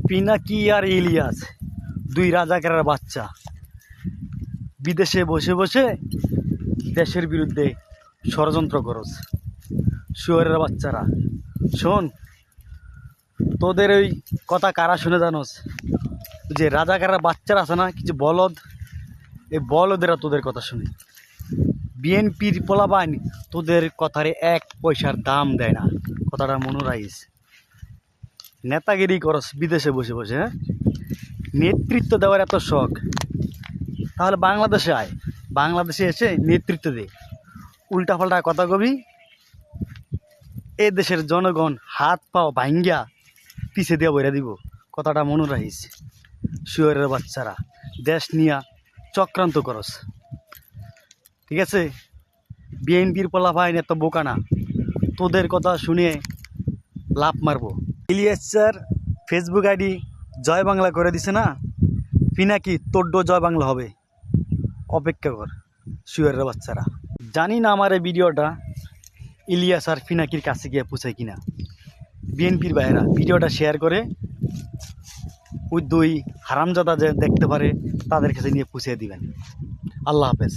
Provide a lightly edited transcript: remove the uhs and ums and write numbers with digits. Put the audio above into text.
পিনাকি আর ইলিয়াস দুই রাজাকারের বাচ্চা বিদেশে বসে বসে দেশের বিরুদ্ধে ষড়যন্ত্র করস। শুয়োরের বাচ্চারা শোন, তোদের ওই কথা কারা শুনে জানোস? যে রাজাকারের বাচ্চারা আছে না, কিছু বলদ, এই বলদেরা তোদের কথা শুনে। বিএনপির পোলাবান তোদের কথারে এক পয়সার দাম দেয় না, কথাটা মনে রাখিস। নেতাগিরি করস বিদেশে বসে বসে, হ্যাঁ? নেতৃত্ব দেওয়ার এত শখ, তাহলে বাংলাদেশে আয়, বাংলাদেশে এসে নেতৃত্ব দে। উল্টাপাল্টা কথা কবি, এ দেশের জনগণ হাত পাও ভাঙ্গিয়া পিছে দিয়ে বইরা দিব, কথাটা মনে রাখিস। শুয়োরের বাচ্চারা দেশ নিয়া চক্রান্ত করস, ঠিক আছে? বিএনপির পোলাপাইন এত বোকা না, তোদের কথা শুনে লাভ মারবো। ইলিয়াস স্যার ফেসবুক আইডি জয় বাংলা করে দিছে না, পিনাকি তোড্ডো জয় বাংলা হবে, অপেক্ষা কর শুয়োরের বাচ্চারা। জানি না আমার এই ভিডিওটা ইলিয়াস আর পিনাকির কাছে গিয়ে পৌঁছায় কিনা। বিএনপির ভাইয়েরা ভিডিওটা শেয়ার করে ওই দুই হারামজাদা যে দেখতে পারে তাদের কাছে নিয়ে পৌঁছে দিবেন। আল্লাহ হাফেজ।